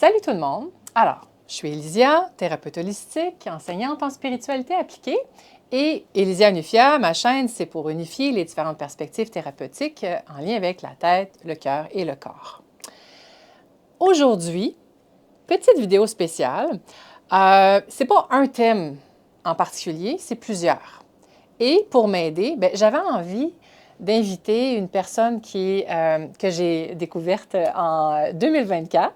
Salut tout le monde! Alors, je suis Élisia, thérapeute holistique, enseignante en spiritualité appliquée. Et Élisia Unifia, ma chaîne, c'est pour unifier les différentes perspectives thérapeutiques en lien avec la tête, le cœur et le corps. Aujourd'hui, petite vidéo spéciale. C'est pas un thème en particulier, c'est plusieurs. Et pour m'aider, j'avais envie d'inviter une personne que j'ai découverte en 2024,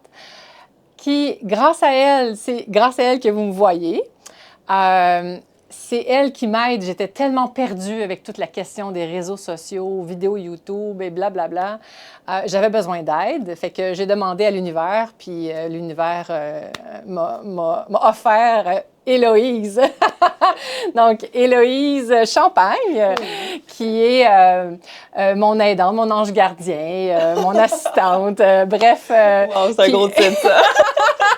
qui, grâce à elle, c'est grâce à elle que vous me voyez. C'est elle qui m'aide. J'étais tellement perdue avec toute la question des réseaux sociaux, vidéos YouTube et blablabla. J'avais besoin d'aide. Fait que j'ai demandé à l'univers, puis l'univers m'a offert Héloïse. Donc, Héloïse Champagne, qui est mon aidante, mon ange gardien, mon assistante, bref. Wow, c'est un gros titre, ça!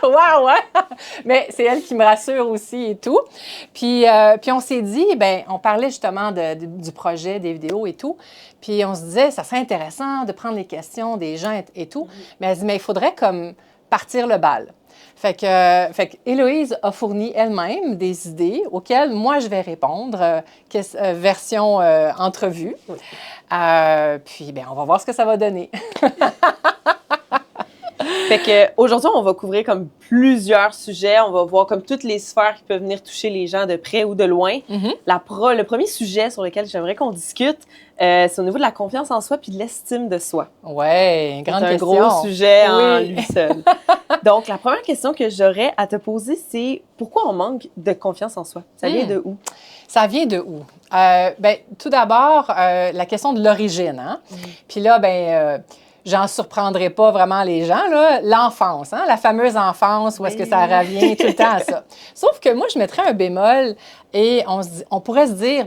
Wow, ouais! Mais c'est elle qui me rassure aussi et tout. Puis on s'est dit, on parlait justement du projet, des vidéos et tout. Puis on se disait, ça serait intéressant de prendre les questions des gens et tout. Mais elle dit, mais il faudrait comme partir le bal. Fait que Héloïse a fourni elle-même des idées auxquelles moi je vais répondre, version entrevue. Oui. Puis on va voir ce que ça va donner. Fait que aujourd'hui, on va couvrir comme plusieurs sujets. On va voir comme toutes les sphères qui peuvent venir toucher les gens de près ou de loin. Mm-hmm. Le premier sujet sur lequel j'aimerais qu'on discute, c'est au niveau de la confiance en soi puis de l'estime de soi. Ouais, grande question. C'est un gros sujet en Oui. lui seul. Donc, la première question que j'aurais à te poser, c'est pourquoi on manque de confiance en soi? Ça vient de où? Ça vient de où? Tout d'abord, la question de l'origine. Hein? Puis là, j'en surprendrai pas vraiment les gens, là. L'enfance, hein? La fameuse enfance, où est-ce que ça revient tout le temps à ça. Sauf que moi, je mettrais un bémol et on pourrait se dire,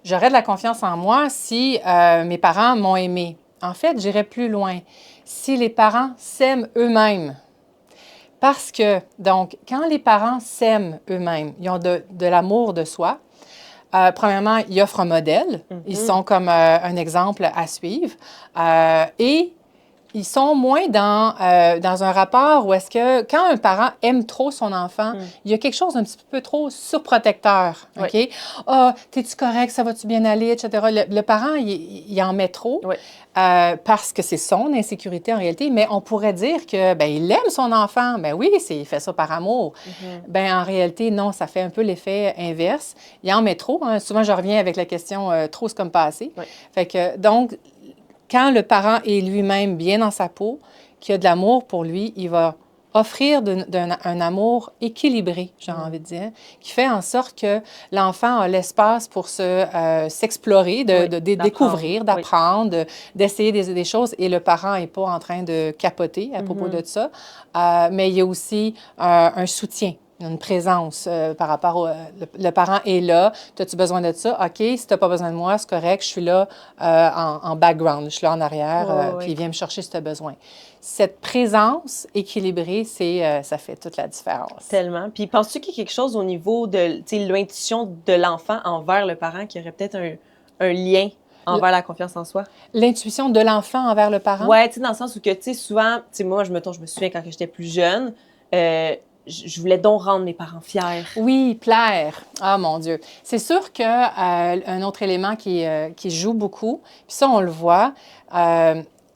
j'aurais de la confiance en moi si mes parents m'ont aimé. En fait, j'irais plus loin. Si les parents s'aiment eux-mêmes. Parce que, donc, quand les parents s'aiment eux-mêmes, ils ont de l'amour de soi. Premièrement, ils offrent un modèle. Ils sont comme un exemple à suivre. Et ils sont moins dans un rapport où est-ce que, quand un parent aime trop son enfant, il y a quelque chose d'un petit peu trop surprotecteur. OK? Oui. Ah, t'es-tu correct? Ça va-tu bien aller? Etc. Le parent, il en met trop. Oui. Parce que c'est son insécurité en réalité, mais on pourrait dire que il aime son enfant. Oui, il fait ça par amour. En réalité, non, ça fait un peu l'effet inverse. Il en met trop. Hein. Souvent, je reviens avec la question trop, c'est comme pas assez. Oui. Fait que, donc, quand le parent est lui-même bien dans sa peau, qu'il a de l'amour pour lui, il va offrir un amour équilibré, j'ai envie de dire, qui fait en sorte que l'enfant a l'espace pour s'explorer, de découvrir, d'apprendre, d'essayer des choses, et le parent n'est pas en train de capoter à propos de ça. Mais il y a aussi un soutien. Une présence par rapport le parent est là. As-tu besoin de ça? OK, si tu n'as pas besoin de moi, c'est correct, je suis là en background, je suis là en arrière, puis il vient me chercher si tu as besoin. Cette présence équilibrée, ça fait toute la différence. Tellement. Puis penses-tu qu'il y a quelque chose au niveau de l'intuition de l'enfant envers le parent qui aurait peut-être un lien envers la confiance en soi? L'intuition de l'enfant envers le parent? Oui, dans le sens où que, souvent, moi, je me souviens quand j'étais plus jeune, je voulais donc rendre mes parents fiers. Oui, plaire. Ah, mon Dieu. C'est sûr qu'un autre élément qui joue beaucoup, puis ça, on le voit,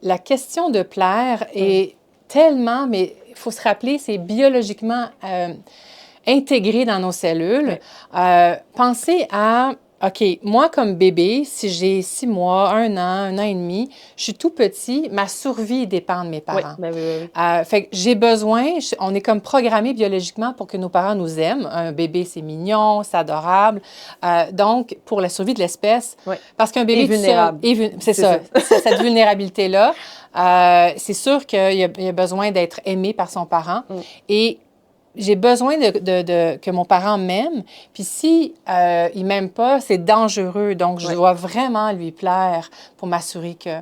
la question de plaire est tellement, mais il faut se rappeler, c'est biologiquement intégré dans nos cellules. Pensez à... OK, moi, comme bébé, si j'ai 6 mois, 1 an et demi, je suis tout petit, ma survie dépend de mes parents. Oui. Fait que j'ai besoin, on est comme programmé biologiquement pour que nos parents nous aiment. Un bébé, c'est mignon, c'est adorable. Donc, pour la survie de l'espèce, parce qu'un bébé... est vulnérable. C'est ça, cette vulnérabilité-là. C'est sûr qu'il y a besoin d'être aimé par son parent. Et j'ai besoin que mon parent m'aime. Puis si il m'aime pas, c'est dangereux. Donc, je dois vraiment lui plaire pour m'assurer que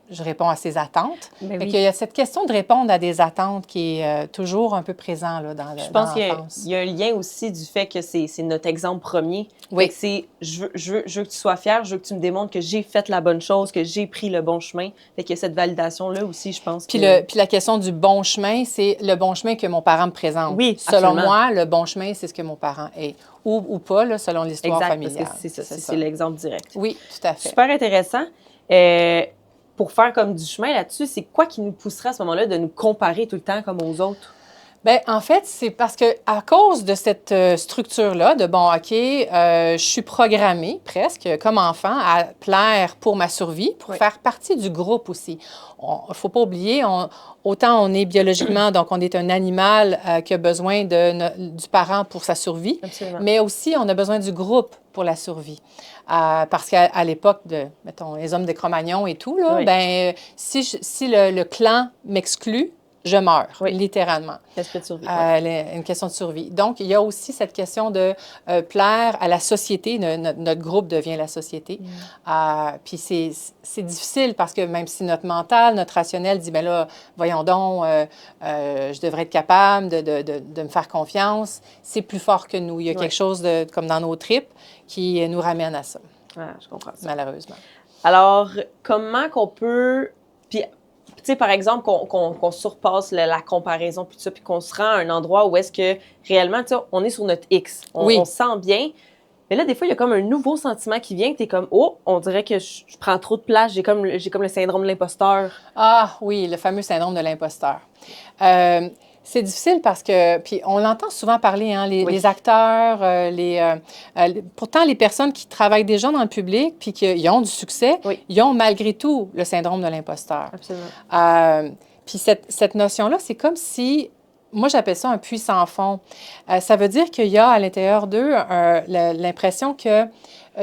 je réponds à ses attentes. Ben Fait oui. qu'il y a cette question de répondre à des attentes qui est toujours un peu présent là, Je dans pense qu'il l'enfance. y a un lien aussi du fait que c'est notre exemple premier. Oui. Fait que c'est je veux que tu sois fier, je veux que tu me démontres que j'ai fait la bonne chose, que j'ai pris le bon chemin. Fait qu'il y a cette validation-là aussi, je pense. Puis, que... puis la question du bon chemin, c'est le bon chemin que mon parent me présente. Oui, Selon absolument. moi, le bon chemin, c'est ce que mon parent est. Ou pas, là, selon l'histoire Exact, familiale. parce que c'est ça, c'est l'exemple direct. Oui, tout à fait. Super intéressant. Pour faire comme du chemin là-dessus, c'est quoi qui nous poussera à ce moment-là de nous comparer tout le temps comme aux autres? Bien, en fait, c'est parce que à cause de cette structure-là, de bon, OK, je suis programmée presque comme enfant à plaire pour ma survie, pour Oui. faire partie du groupe aussi. Il ne faut pas oublier, autant on est biologiquement, donc on est un animal qui a besoin du parent pour sa survie, Absolument. mais aussi on a besoin du groupe pour la survie. Parce qu'à l'époque de, mettons, les hommes de Cro-Magnon et tout, là, Oui. ben, si le clan m'exclut, je meurs, Oui. littéralement. L'aspect de survie. Une question de survie. Donc, il y a aussi cette question de plaire à la société. Notre groupe devient la société. Puis c'est difficile parce que même si notre mental, notre rationnel dit, bien là, voyons donc, je devrais être capable de me faire confiance, c'est plus fort que nous. Il y a quelque chose comme dans nos tripes qui nous ramène à ça. Je comprends ça. Malheureusement. Alors, comment qu'on peut... Puis, tu sais, par exemple, qu'on surpasse la comparaison, puis tout ça, puis qu'on se rend à un endroit où est-ce que réellement, tu sais, on est sur notre X. On se sent bien. Mais là, des fois, il y a comme un nouveau sentiment qui vient, que tu es comme, oh, on dirait que je prends trop de place, j'ai comme le syndrome de l'imposteur. Ah oui, le fameux syndrome de l'imposteur. C'est difficile parce que, puis on l'entend souvent parler, hein, les acteurs, pourtant les personnes qui travaillent déjà dans le public puis qui ont du succès, ils ont malgré tout le syndrome de l'imposteur. Absolument. Puis cette notion-là, c'est comme si, moi j'appelle ça un puits sans fond. Ça veut dire qu'il y a à l'intérieur d'eux l'impression que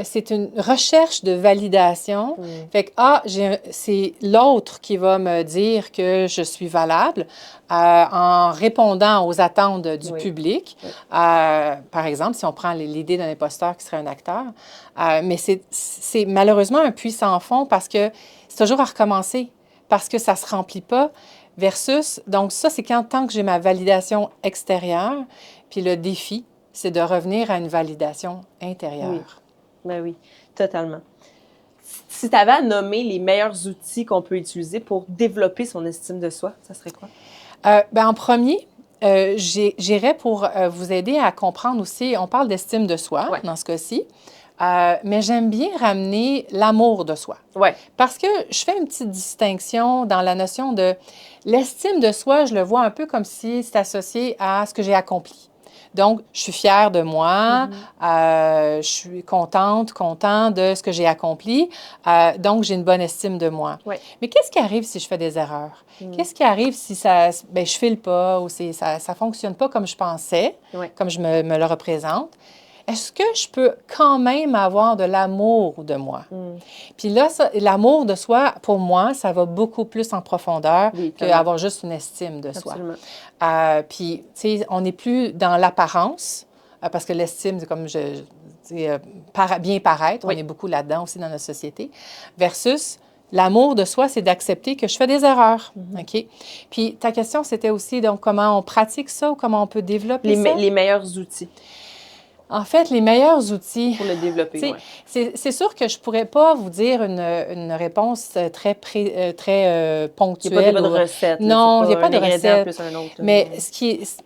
c'est une recherche de validation. Fait que, c'est l'autre qui va me dire que je suis valable en répondant aux attentes du public. Par exemple, si on prend l'idée d'un imposteur qui serait un acteur. Mais c'est malheureusement un puits sans fond parce que c'est toujours à recommencer, parce que ça ne se remplit pas. Versus, donc ça, c'est tant que j'ai ma validation extérieure, puis le défi, c'est de revenir à une validation intérieure. Oui. Ben oui, totalement. Si tu avais à nommer les meilleurs outils qu'on peut utiliser pour développer son estime de soi, ça serait quoi? Ben, en premier, j'irais pour vous aider à comprendre aussi, on parle d'estime de soi dans ce cas-ci, mais j'aime bien ramener l'amour de soi. Parce que je fais une petite distinction dans la notion de l'estime de soi, je le vois un peu comme si c'est associé à ce que j'ai accompli. Donc, je suis fière de moi, je suis content de ce que j'ai accompli, donc j'ai une bonne estime de moi. Mais qu'est-ce qui arrive si je fais des erreurs? Qu'est-ce qui arrive si je file pas ou ça ne fonctionne pas comme je pensais, comme je me le représente? Est-ce que je peux quand même avoir de l'amour de moi? Puis là, l'amour de soi, pour moi, ça va beaucoup plus en profondeur qu'avoir juste une estime de soi. Puis, tu sais, on n'est plus dans l'apparence, parce que l'estime, c'est comme bien paraître, on est beaucoup là-dedans aussi dans notre société, versus l'amour de soi, c'est d'accepter que je fais des erreurs. OK? Puis, ta question, c'était aussi, donc, comment on pratique ça ou comment on peut développer ça? Les meilleurs outils. En fait, les meilleurs outils... Pour le développer, c'est sûr que je ne pourrais pas vous dire une réponse très ponctuelle. Il n'y a pas de recette. Non, il n'y a pas de recette. Plus un autre, mais ce qui est...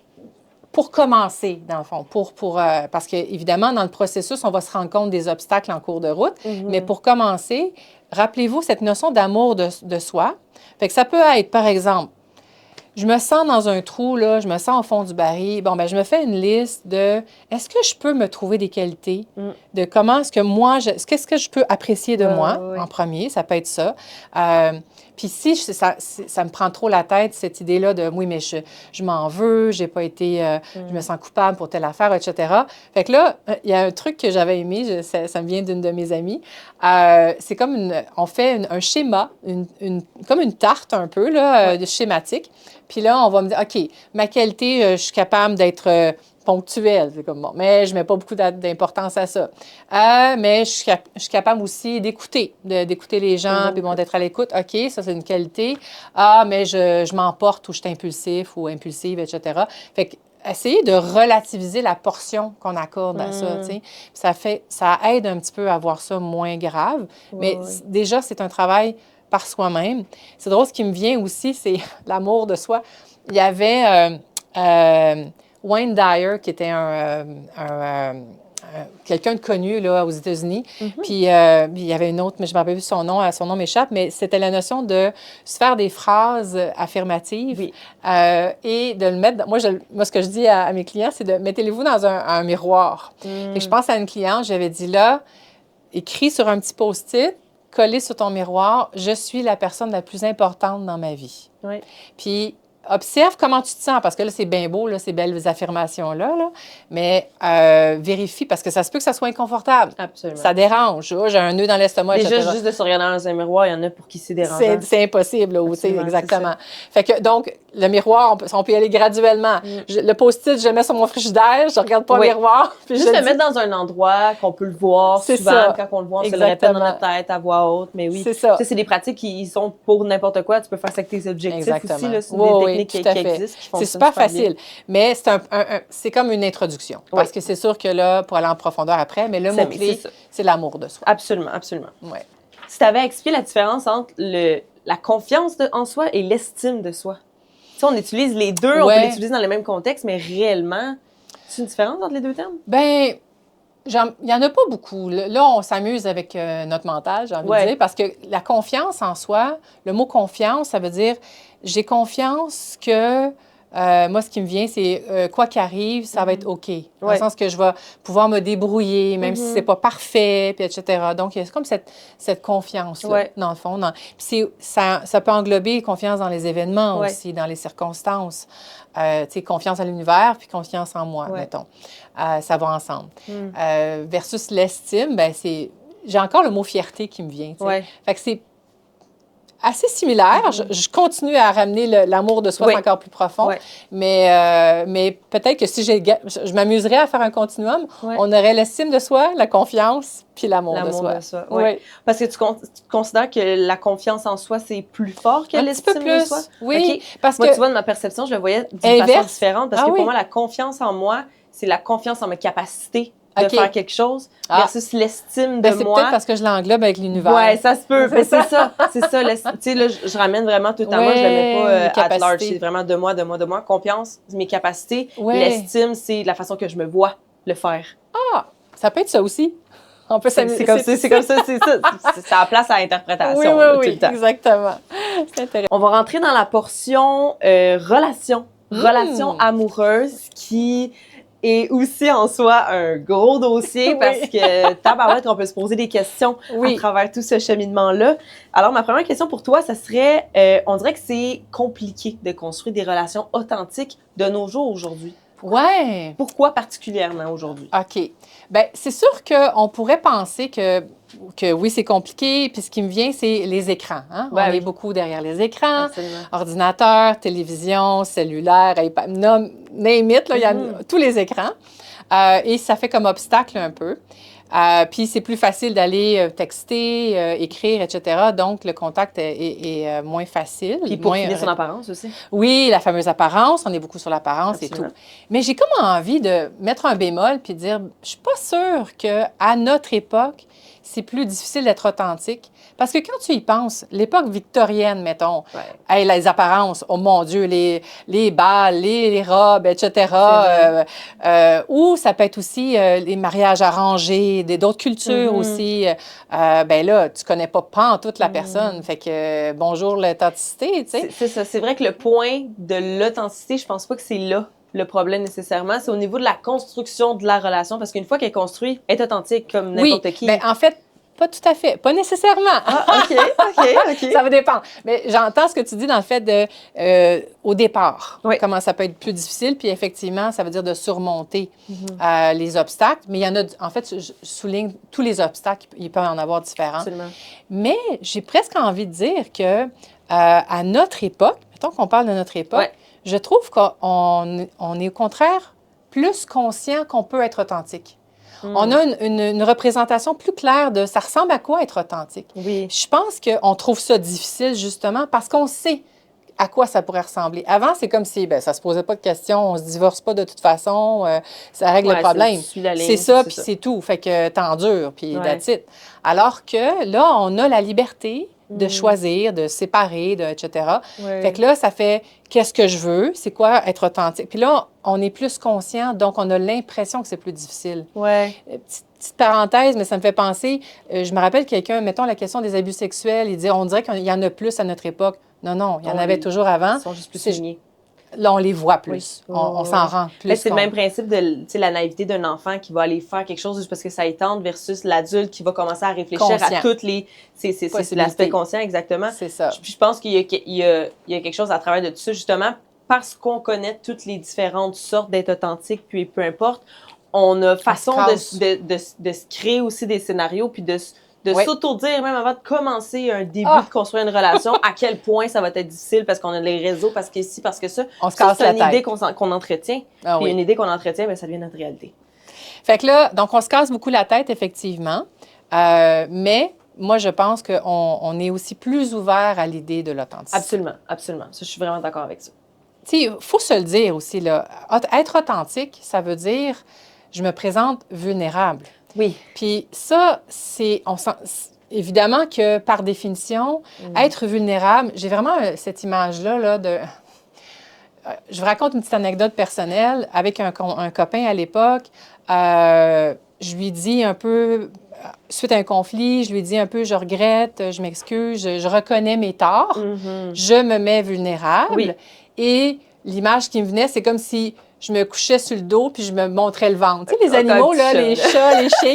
Pour commencer, dans le fond, parce qu'évidemment, dans le processus, on va se rendre compte des obstacles en cours de route. Mais pour commencer, rappelez-vous cette notion d'amour de soi. Fait que ça peut être, par exemple, je me sens dans un trou, là, je me sens au fond du baril. Bon, bien, je me fais une liste de est-ce que je peux me trouver des qualités, de comment est-ce que moi, qu'est-ce que je peux apprécier de moi en premier, ça peut être ça. Puis si ça me prend trop la tête, cette idée-là de oui, mais je m'en veux, j'ai pas été, je me sens coupable pour telle affaire, etc. Fait que là, il y a un truc que j'avais aimé, ça me vient d'une de mes amies. C'est comme on fait un schéma, comme une tarte un peu, là, schématique. Puis là, on va me dire, OK, ma qualité, je suis capable d'être ponctuel. C'est comme bon, mais je mets pas beaucoup d'importance à ça. Mais je suis capable aussi d'écouter les gens, puis bon, d'être à l'écoute. OK, ça, c'est une qualité. Ah, mais je m'emporte ou je suis impulsif ou impulsive, etc. Fait que essayer de relativiser la portion qu'on accorde à ça, tu sais. Ça aide un petit peu à voir ça moins grave. Mais déjà, c'est un travail par soi-même. C'est drôle, ce qui me vient aussi, c'est l'amour de soi. Il y avait Wayne Dyer, qui était quelqu'un de connu là, aux États-Unis. Puis il y avait une autre, mais je ne me rappelle plus son nom m'échappe, mais c'était la notion de se faire des phrases affirmatives et de le mettre... Moi, ce que je dis à mes clients, c'est de mettez-les-vous dans un miroir. Et je pense à une cliente, j'avais dit là, écris sur un petit post-it, collé sur ton miroir, je suis la personne la plus importante dans ma vie. Oui. Puis observe comment tu te sens, parce que là, c'est bien beau, là, ces belles affirmations-là, là, mais vérifie, parce que ça se peut que ça soit inconfortable. Absolument. Ça dérange. J'ai un nœud dans l'estomac, etc. Juste de se regarder dans un miroir, il y en a pour qui c'est dérangeant. C'est impossible, là, exactement. Fait que, donc, le miroir, on peut y aller graduellement. Le post-it, je le mets sur mon frigidaire, je ne regarde pas le miroir. Puis juste le mettre dans un endroit qu'on peut le voir souvent. Quand on le voit, on se le répète dans notre tête à voix haute. Mais oui, c'est des pratiques qui sont pour n'importe quoi. Tu peux faire ça avec tes objectifs aussi. Là, c'est des techniques qui existent, qui fonctionnent. C'est super facile. Mais c'est comme une introduction. Parce que c'est sûr que là, pour aller en profondeur après, mais le mot-clé, c'est l'amour de soi. Absolument, absolument. Ouais. Si tu avais expliqué la différence entre la confiance en soi et l'estime de soi. Tu sais, on utilise les deux, on peut les utiliser dans les mêmes contextes, mais réellement, c'est une différence entre les deux termes? Bien, il n'y en a pas beaucoup. Là, on s'amuse avec notre mental, j'ai envie de dire, parce que la confiance en soi, le mot confiance, ça veut dire j'ai confiance que moi, ce qui me vient, c'est quoi qu'arrive, ça va être OK. Dans le sens que je vais pouvoir me débrouiller, même si c'est pas parfait, puis etc. Donc, il y a comme cette confiance-là, dans le fond. Puis ça peut englober confiance dans les événements aussi, dans les circonstances. Tu sais, confiance à l'univers, puis confiance en moi, mettons. Ça va ensemble. Versus l'estime, ben j'ai encore le mot fierté qui me vient. Fait que c'est assez similaire. Je continue à ramener l'amour de soi encore plus profond. Mais peut-être que si je m'amuserais à faire un continuum, on aurait l'estime de soi, la confiance, puis l'amour de soi. Parce que tu considères que la confiance en soi, c'est plus fort que l'estime de soi? Oui. Parce que tu vois, de ma perception, je le voyais d'une façon différente. Parce que pour moi, la confiance en moi, c'est la confiance en mes capacités de faire quelque chose versus l'estime de moi. C'est peut-être parce que je l'englobe avec l'univers. Oui, ça se peut. C'est ça. Tu sais, là, je ramène vraiment tout le temps. Moi, je ne le mets pas at large. C'est vraiment de moi. Confiance, mes capacités. L'estime, c'est la façon que je me vois le faire. Ah, ça peut être ça aussi. On peut c'est comme ça. Ça a place à l'interprétation. Oui, exactement. C'est intéressant. On va rentrer dans la portion relation amoureuse qui est aussi en soi un gros dossier parce que tabarouette, on peut se poser des questions à travers tout ce cheminement-là. Alors, ma première question pour toi, ça serait, on dirait que c'est compliqué de construire des relations authentiques de nos jours aujourd'hui. Ouais. Pourquoi particulièrement aujourd'hui? OK. Bien, c'est sûr qu'on pourrait penser que oui, c'est compliqué. Puis ce qui me vient, c'est les écrans. Hein? On est beaucoup derrière les écrans. Absolument. Ordinateur, télévision, cellulaire, iPad, name it, là, il y a tous les écrans. Et ça fait comme obstacle un peu. Puis c'est plus facile d'aller texter, écrire, etc. Donc, le contact est moins facile. Puis pour finir son apparence aussi. Oui, la fameuse apparence. On est beaucoup sur l'apparence et tout. Mais j'ai comme envie de mettre un bémol puis de dire, je suis pas sûre qu'à notre époque, c'est plus difficile d'être authentique. Parce que quand tu y penses, l'époque victorienne, mettons, les apparences, oh mon Dieu, les balles, les robes, etc. Ou ça peut être aussi les mariages arrangés, d'autres cultures aussi. Ben là, tu connais pas toute la personne. Fait que bonjour l'authenticité, tu sais. C'est ça. C'est vrai que le point de l'authenticité, je pense pas que c'est là le problème nécessairement. C'est au niveau de la construction de la relation. Parce qu'une fois qu'elle est construite, elle est authentique comme n'importe qui. Bien, en fait, pas tout à fait. Pas nécessairement. OK. Ça va dépendre. Mais j'entends ce que tu dis dans le fait de, au départ, comment ça peut être plus difficile. Puis effectivement, ça veut dire de surmonter les obstacles. Mais il y en a, en fait, je souligne tous les obstacles, il peut y en avoir différents. Absolument. Mais j'ai presque envie de dire que à notre époque, mettons qu'on parle de notre époque, je trouve qu'on est au contraire plus conscient qu'on peut être authentique. On a une représentation plus claire de ça ressemble à quoi être authentique. Oui. Je pense qu'on trouve ça difficile justement parce qu'on sait à quoi ça pourrait ressembler. Avant, c'est comme si ça se posait pas de questions, on se divorce pas de toute façon, ça règle le problème. C'est ça, puis c'est tout. Fait que t'endures, puis that's it. Alors que là, on a la liberté de choisir, de séparer, etc. Fait que là, ça fait qu'est-ce que je veux, c'est quoi être authentique. Puis là, on est plus conscient, donc on a l'impression que c'est plus difficile. Petite parenthèse, mais ça me fait penser, je me rappelle quelqu'un, mettons la question des abus sexuels, il dit, on dirait qu'il y en a plus à notre époque. Non, il y en avait toujours avant. Ils sont juste plus soulignés. Là, on les voit plus. On s'en rend plus. C'est le même principe de la naïveté d'un enfant qui va aller faire quelque chose juste parce que ça est tendre versus l'adulte qui va commencer à réfléchir à toutes les... C'est l'aspect conscient, exactement. C'est ça. Je pense qu'il y a quelque chose à travers de tout ça, justement, parce qu'on connaît toutes les différentes sortes d'être authentique, puis peu importe, on a façon de se créer aussi des scénarios, puis de s'auto-dire, même avant de commencer un début de construire une relation, à quel point ça va être difficile parce qu'on a les réseaux, parce que ci, parce que ça. On se casse la tête. C'est une idée qu'on entretient. Puis une idée qu'on entretient, ça devient notre réalité. Fait que là, donc on se casse beaucoup la tête, effectivement. Mais moi, je pense qu'on est aussi plus ouvert à l'idée de l'authenticité. Absolument, absolument. Ça, je suis vraiment d'accord avec ça. Tu sais, il faut se le dire aussi, là. Être authentique, ça veut dire je me présente vulnérable. Oui. Puis ça, évidemment que par définition, être vulnérable, j'ai vraiment cette image-là de... Je vous raconte une petite anecdote personnelle. Avec un copain à l'époque, je lui dis un peu, suite à un conflit, je lui dis un peu, je regrette, je m'excuse, je reconnais mes torts, je me mets vulnérable. Et l'image qui me venait, c'est comme si je me couchais sur le dos puis je me montrais le ventre. Tu sais, les animaux, là, les chats, les chiens,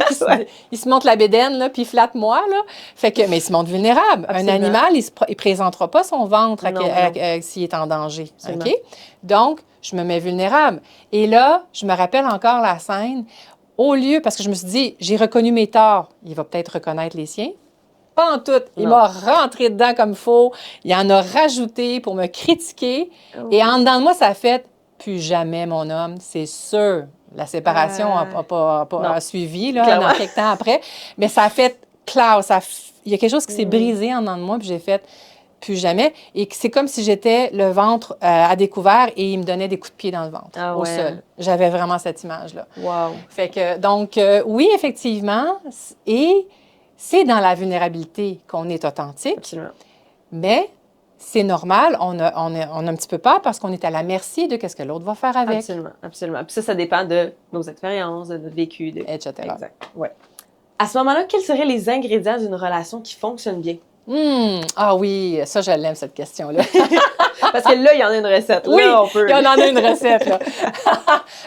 ils se montrent la bédaine, là, puis ils flattent moi, là. Fait que, mais ils se montrent vulnérables. Un animal, il ne présentera pas son ventre s'il est en danger. OK? Donc, je me mets vulnérable. Et là, je me rappelle encore la scène. Au lieu, parce que je me suis dit, j'ai reconnu mes torts, il va peut-être reconnaître les siens. Pas en tout. Il m'a rentré dedans comme il faut. Il en a rajouté pour me critiquer. Et en dedans de moi, ça a fait plus jamais, mon homme, c'est sûr. La séparation n'a pas suivi, là, dans quelques temps après. Mais ça a fait clair. Il y a quelque chose qui s'est brisé en dedans de moi, puis j'ai fait plus jamais. Et c'est comme si j'étais le ventre à découvert et il me donnait des coups de pied dans le ventre, au sol. J'avais vraiment cette image-là. Wow. Fait que, donc, oui, effectivement, et c'est dans la vulnérabilité qu'on est authentique. Absolument. Mais c'est normal, on a un petit peu peur parce qu'on est à la merci de ce que l'autre va faire avec. Absolument, absolument. Puis ça dépend de nos expériences, de notre vécu. Etc. Exact, ouais. À ce moment-là, quels seraient les ingrédients d'une relation qui fonctionne bien? Ah oui, ça, je l'aime, cette question-là. Parce que là, il y en a une recette. Oui, là, on peut... il y en a une recette, là.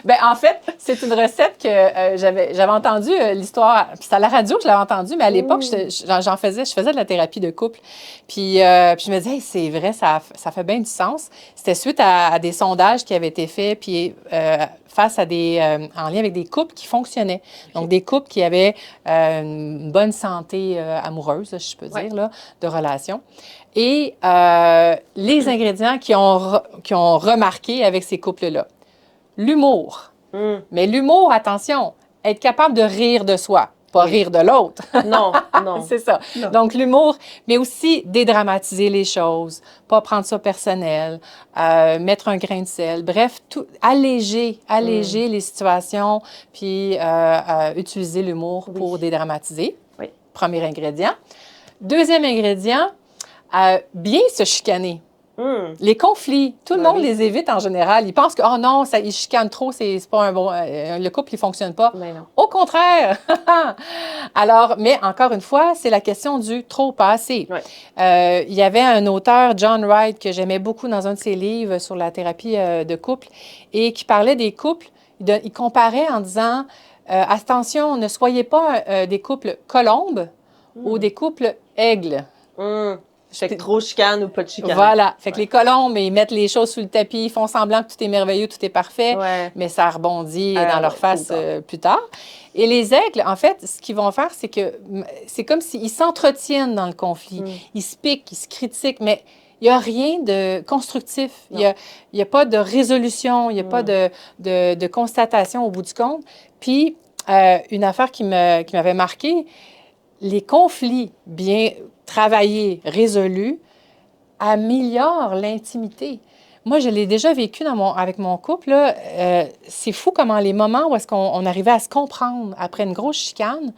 Bien, en fait, c'est une recette que j'avais entendu l'histoire, puis c'est à la radio que je l'avais entendue, mais à l'époque, je faisais de la thérapie de couple. Puis je me disais, hey, c'est vrai, ça fait bien du sens. C'était suite à des sondages qui avaient été faits, puis face à en lien avec des couples qui fonctionnaient. Donc, des couples qui avaient une bonne santé amoureuse, je peux dire, là, de relation. Et les ingrédients qui ont remarqué avec ces couples-là. L'humour. Mais l'humour, attention, être capable de rire de soi, pas rire de l'autre. Non, non. C'est ça. Non. Donc, l'humour, mais aussi dédramatiser les choses, pas prendre ça personnel, mettre un grain de sel. Bref, alléger les situations, puis utiliser l'humour pour dédramatiser. Oui. Premier ingrédient. Deuxième ingrédient, bien se chicaner. Les conflits, tout le monde les évite en général. Ils pensent que, oh non, ils chicanent trop, c'est pas un bon... le couple, il fonctionne pas. Mais non. Au contraire! Alors, mais encore une fois, c'est la question du trop, pas assez. Il y avait un auteur, John Wright, que j'aimais beaucoup dans un de ses livres sur la thérapie de couple et qui parlait des couples. Il comparait en disant, attention, ne soyez pas des couples colombes ou des couples aigles. Fait que trop chicane ou pas de chicane. Voilà. Fait que les colombes, ils mettent les choses sous le tapis, ils font semblant que tout est merveilleux, tout est parfait, mais ça rebondit dans leur face plus tard. Et les aigles, en fait, ce qu'ils vont faire, c'est que c'est comme s'ils s'entretiennent dans le conflit. Ils se piquent, ils se critiquent, mais il n'y a rien de constructif. Il n'y a pas de résolution, il n'y a pas de constatation au bout du compte. Puis, une affaire qui m'avait marquée, les conflits bien travaillés, résolus, améliorent l'intimité. Moi, je l'ai déjà vécu avec mon couple. Là, c'est fou comment les moments où est-ce qu'on arrivait à se comprendre après une grosse chicane.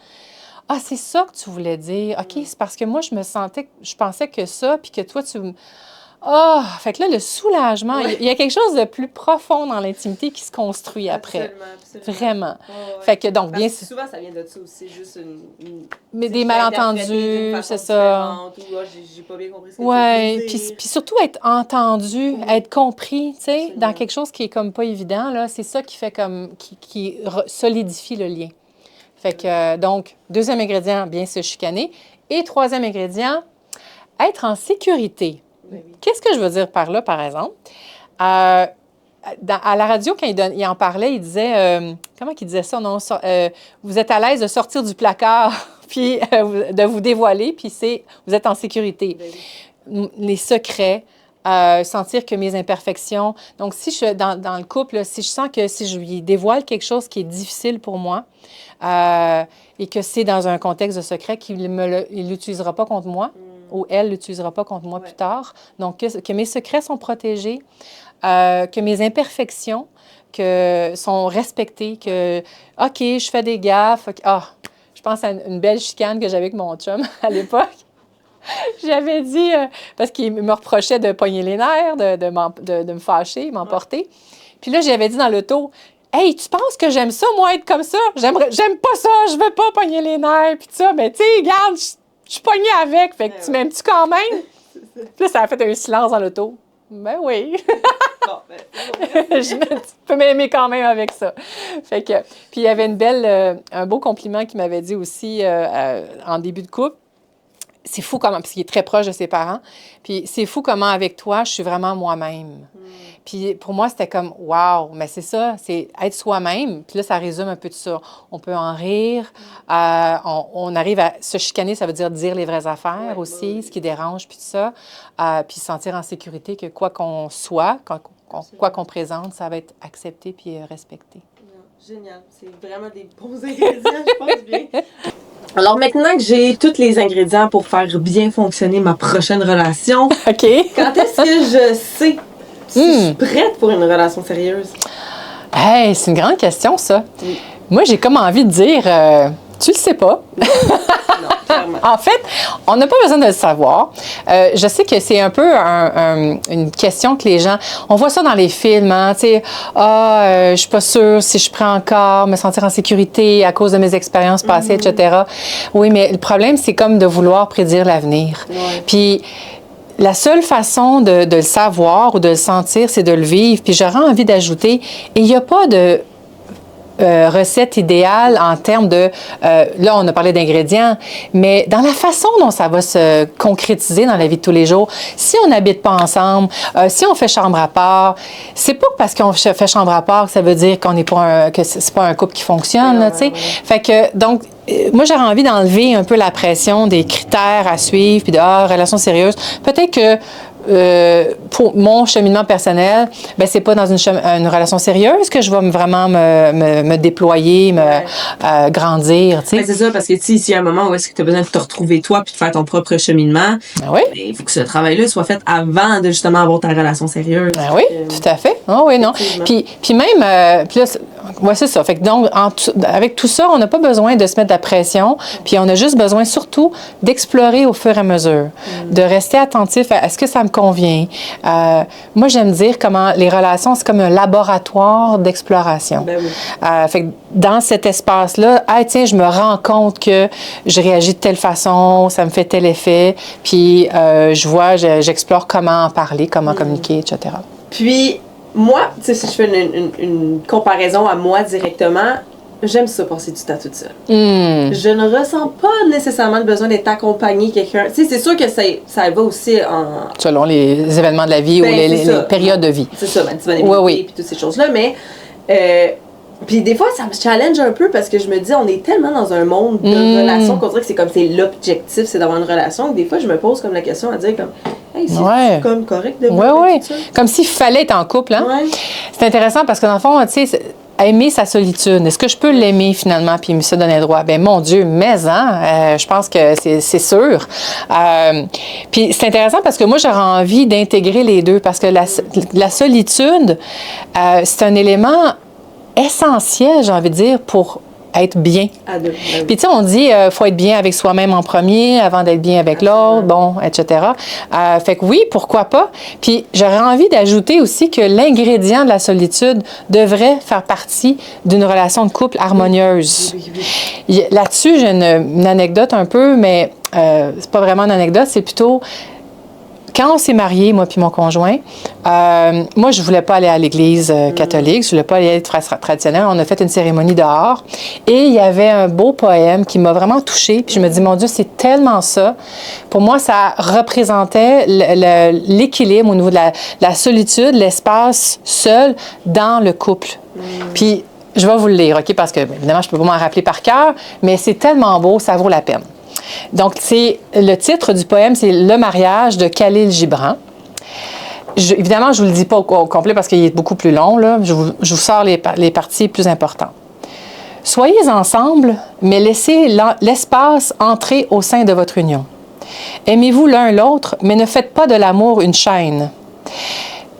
Ah, c'est ça que tu voulais dire. OK, c'est parce que moi, je pensais que ça, puis que toi, tu... Ah, fait que là, le soulagement, il y a quelque chose de plus profond dans l'intimité qui se construit après. Absolument. Vraiment. Ouais. Fait que donc, bien souvent, ça vient de ça aussi, juste mais des malentendus, c'est ça. Ou, j'ai pas bien compris ce que tu dis. Puis surtout être entendu, être compris, tu sais, dans quelque chose qui est comme pas évident, là, c'est ça qui fait comme, qui solidifie le lien. Fait que, donc, deuxième ingrédient, bien se chicaner. Et troisième ingrédient, être en sécurité. Oui. Qu'est-ce que je veux dire par là, par exemple? À la radio, quand il en parlait, il disait, comment qu'il disait ça? Non, vous êtes à l'aise de sortir du placard, puis de vous dévoiler, puis vous êtes en sécurité. Oui. Les secrets, sentir que mes imperfections. Donc, si je dans le couple, si je sens que si je lui dévoile quelque chose qui est difficile pour moi, et que c'est dans un contexte de secret qu'il ne l'utilisera pas contre moi, ou elle ne l'utilisera pas contre moi plus tard. Donc, que mes secrets sont protégés, que mes imperfections sont respectées, que, OK, je fais des gaffes. Je pense à une belle chicane que j'avais avec mon chum à l'époque. J'avais dit, parce qu'il me reprochait de pogner les nerfs, de me fâcher, m'emporter. Puis là, j'avais dit dans l'auto, « Hey, tu penses que j'aime ça, moi, être comme ça? J'aime pas ça, je veux pas pogner les nerfs, puis tout ça. Mais tu sais, regarde, je suis pognée avec, fait que tu m'aimes-tu quand même? » Puis là, ça a fait un silence dans l'auto. Ben oui. Tu peux m'aimer quand même avec ça. Fait que, puis il y avait un beau compliment qu'il m'avait dit aussi en début de couple. C'est fou comment, parce qu'il est très proche de ses parents, puis c'est fou comment avec toi, je suis vraiment moi-même. Puis pour moi, c'était comme, wow, mais c'est ça, c'est être soi-même. Puis là, ça résume un peu de ça. On peut en rire, on arrive à se chicaner, ça veut dire les vraies affaires aussi, ce qui dérange, puis tout ça. Puis se sentir en sécurité que quoi qu'on soit, quoi qu'on présente, ça va être accepté puis respecté. Génial. C'est vraiment des bons ingrédients, je pense bien. Alors maintenant que j'ai tous les ingrédients pour faire bien fonctionner ma prochaine relation, OK. Quand est-ce que je sais si je suis prête pour une relation sérieuse? Hey, c'est une grande question, ça. Oui. Moi, j'ai comme envie de dire, tu le sais pas. Non, clairement. En fait, on n'a pas besoin de le savoir. Je sais que c'est un peu une question que les gens... On voit ça dans les films, hein, tu sais, je suis pas sûre si je prends encore, me sentir en sécurité à cause de mes expériences passées, etc. Oui, mais le problème, c'est comme de vouloir prédire l'avenir. Ouais. Puis... La seule façon de le savoir ou de le sentir, c'est de le vivre. Puis j'aurais envie d'ajouter, il n'y a pas de recette idéale en termes de... là, on a parlé d'ingrédients, mais dans la façon dont ça va se concrétiser dans la vie de tous les jours, si on n'habite pas ensemble, si on fait chambre à part, c'est pas parce qu'on fait chambre à part que ça veut dire qu'on n'est pas que c'est pas un couple qui fonctionne, tu sais. Fait que, donc, moi, j'aurais envie d'enlever un peu la pression des critères à suivre, puis de relation sérieuse. Peut-être que pour mon cheminement personnel, ben c'est pas dans une relation sérieuse que je vais vraiment me déployer, grandir, tu sais. Ben c'est ça, parce que s'il y a un moment où est-ce que tu as besoin de te retrouver toi puis de faire ton propre cheminement, oui. Il faut que ce travail-là soit fait avant de justement avoir ta relation sérieuse. Ben oui, tout à fait. Oh, oui, non. Puis même, puis là, ouais, c'est ça. Fait que donc, avec tout ça, on n'a pas besoin de se mettre de la pression, puis on a juste besoin surtout d'explorer au fur et à mesure, de rester attentif à est-ce que ça me convient. Moi, j'aime dire comment les relations, c'est comme un laboratoire d'exploration. Ben oui. Fait que dans cet espace-là, tiens, je me rends compte que je réagis de telle façon, ça me fait tel effet, puis j'explore comment en parler, comment communiquer, etc. Puis, moi, tu sais, si je fais une comparaison à moi directement, j'aime ça passer du temps toute seule. Je ne ressens pas nécessairement le besoin d'être accompagnée quelqu'un. Tu sais, c'est sûr que ça va aussi en... Selon les événements de la vie ou les périodes de vie. C'est ça, ma disponibilité puis toutes ces choses-là, mais... puis des fois, ça me challenge un peu parce que je me dis, on est tellement dans un monde de relations qu'on dirait que c'est l'objectif, c'est d'avoir une relation, que des fois, je me pose comme la question à dire comme... Hey, c'est comme correct de voir tout ça. Comme s'il fallait être en couple. Hein? Ouais. C'est intéressant parce que dans le fond, tu sais, aimer sa solitude. Est-ce que je peux l'aimer finalement puis me se donner droit? Ben mon Dieu, je pense que c'est sûr. Puis c'est intéressant parce que moi, j'aurais envie d'intégrer les deux parce que la solitude, c'est un élément essentiel, j'ai envie de dire, pour être bien. Puis tu sais, on dit, faut être bien avec soi-même en premier avant d'être bien avec l'autre, bon, etc. Fait que oui, pourquoi pas? Puis j'aurais envie d'ajouter aussi que l'ingrédient de la solitude devrait faire partie d'une relation de couple harmonieuse. Là-dessus, j'ai une anecdote un peu, mais c'est pas vraiment une anecdote, c'est plutôt... Quand on s'est mariés, moi puis mon conjoint, moi, je voulais pas aller à l'église catholique, je voulais pas aller à l'église traditionnelle. On a fait une cérémonie dehors et il y avait un beau poème qui m'a vraiment touchée. Puis je me dis, mon Dieu, c'est tellement ça. Pour moi, ça représentait l'équilibre au niveau de la solitude, l'espace seul dans le couple. Puis je vais vous le lire, OK? Parce que, évidemment, je peux pas m'en rappeler par cœur, mais c'est tellement beau, ça vaut la peine. Donc, le titre du poème, c'est « Le mariage » de Khalil Gibran. Évidemment, je ne vous le dis pas au complet parce qu'il est beaucoup plus long. Là. Je vous sors les parties plus importantes. « Soyez ensemble, mais laissez l'espace entrer au sein de votre union. Aimez-vous l'un l'autre, mais ne faites pas de l'amour une chaîne.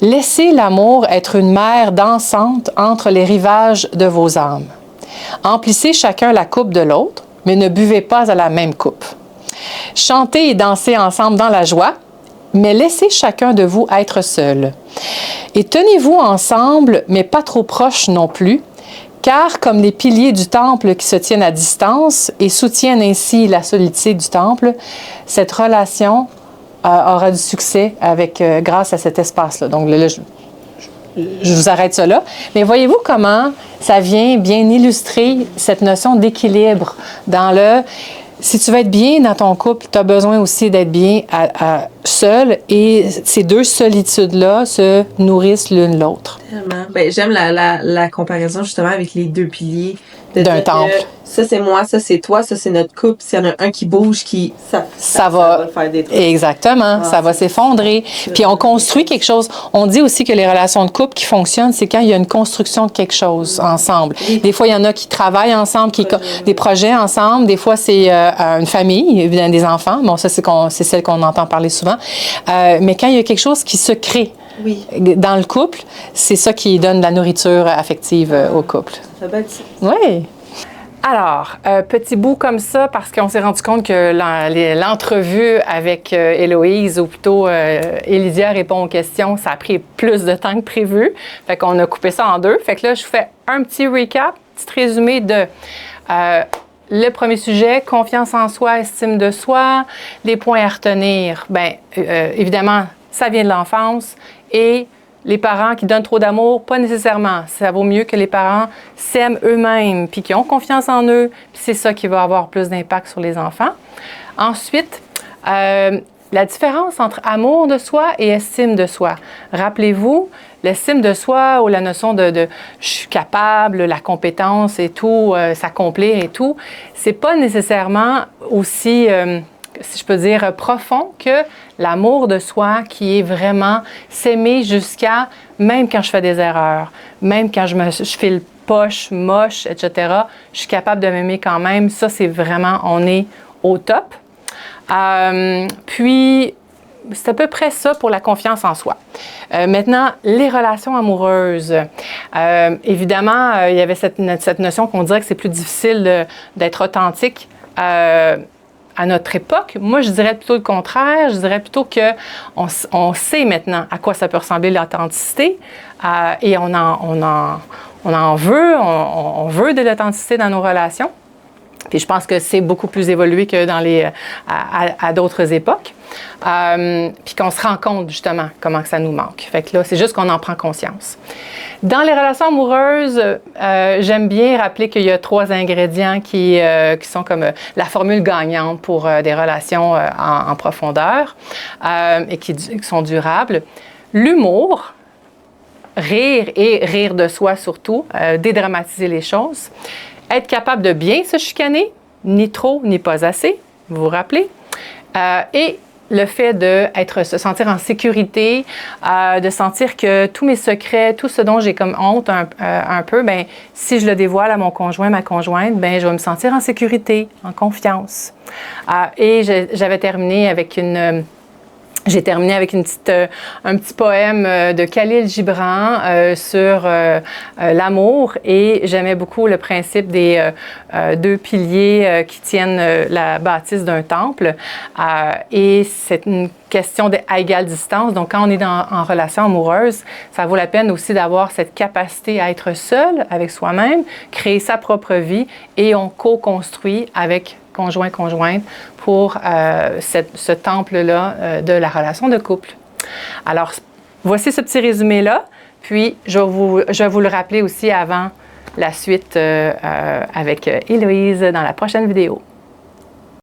Laissez l'amour être une mer dansante entre les rivages de vos âmes. Emplissez chacun la coupe de l'autre, mais ne buvez pas à la même coupe. Chantez et dansez ensemble dans la joie, mais laissez chacun de vous être seul. Et tenez-vous ensemble, mais pas trop proches non plus, car comme les piliers du temple qui se tiennent à distance et soutiennent ainsi la solidité du temple, cette relation aura du succès grâce à cet espace-là. Donc là, je vous arrête ça là. Mais voyez-vous comment ça vient bien illustrer cette notion d'équilibre dans si tu veux être bien dans ton couple, tu as besoin aussi d'être bien seul et ces deux solitudes-là se nourrissent l'une l'autre. Tellement. Ben, j'aime la comparaison justement avec les deux piliers. D'un temple. Ça, c'est moi, ça, c'est toi, ça, c'est notre couple. S'il y en a un qui bouge, ça va faire des trucs. Exactement. Ça va s'effondrer. Puis on construit quelque chose. On dit aussi que les relations de couple qui fonctionnent, c'est quand il y a une construction de quelque chose ensemble. Des fois, il y en a qui travaillent ensemble, des projets ensemble. Des fois, c'est une famille, évidemment, des enfants. Bon, ça, c'est celle qu'on entend parler souvent. Mais quand il y a quelque chose qui se crée, dans le couple, c'est ça qui donne de la nourriture affective au couple. Ça va être... Oui. Alors, petit bout comme ça, parce qu'on s'est rendu compte que l'entrevue avec Héloïse, ou plutôt Élydia répond aux questions, ça a pris plus de temps que prévu. Fait qu'on a coupé ça en deux. Fait que là, je vous fais un petit recap, petit résumé de... le premier sujet, confiance en soi, estime de soi, les points à retenir. Bien, évidemment, ça vient de l'enfance et les parents qui donnent trop d'amour, pas nécessairement. Ça vaut mieux que les parents s'aiment eux-mêmes puis qui ont confiance en eux. Puis c'est ça qui va avoir plus d'impact sur les enfants. Ensuite, la différence entre amour de soi et estime de soi. Rappelez-vous, l'estime de soi ou la notion de je suis capable, la compétence et tout, s'accomplir et tout, c'est pas nécessairement aussi, si je peux dire, profond que l'amour de soi qui est vraiment s'aimer jusqu'à, même quand je fais des erreurs, même quand je file poche, moche, etc., je suis capable de m'aimer quand même. Ça, c'est vraiment, on est au top. Puis, c'est à peu près ça pour la confiance en soi. Maintenant, les relations amoureuses. Évidemment, il y avait cette notion qu'on dirait que c'est plus difficile d'être authentique à notre époque. Moi, je dirais plutôt le contraire. Je dirais plutôt qu'on sait maintenant à quoi ça peut ressembler l'authenticité et on en veut. On veut de l'authenticité dans nos relations. Puis je pense que c'est beaucoup plus évolué que à d'autres époques. Puis qu'on se rend compte, justement, comment que ça nous manque. Fait que là, c'est juste qu'on en prend conscience. Dans les relations amoureuses, j'aime bien rappeler qu'il y a 3 ingrédients qui sont comme la formule gagnante pour des relations en profondeur et qui sont durables. L'humour, rire et rire de soi surtout, dédramatiser les choses. Être capable de bien se chicaner, ni trop, ni pas assez, vous vous rappelez. Et le fait de se sentir en sécurité, de sentir que tous mes secrets, tout ce dont j'ai comme honte un peu, ben si je le dévoile à mon conjoint, ma conjointe, ben je vais me sentir en sécurité, en confiance. Et j'avais terminé avec j'ai terminé avec un petit poème de Khalil Gibran sur l'amour, et j'aimais beaucoup le principe des 2 piliers qui tiennent la bâtisse d'un temple. Et c'est une question à égale distance. Donc, quand on est en relation amoureuse, ça vaut la peine aussi d'avoir cette capacité à être seul avec soi-même, créer sa propre vie, et on co-construit avec conjoint-conjointe pour ce temple-là de la relation de couple. Alors, voici ce petit résumé-là. Puis, je vais vous le rappeler aussi avant la suite avec Héloïse dans la prochaine vidéo.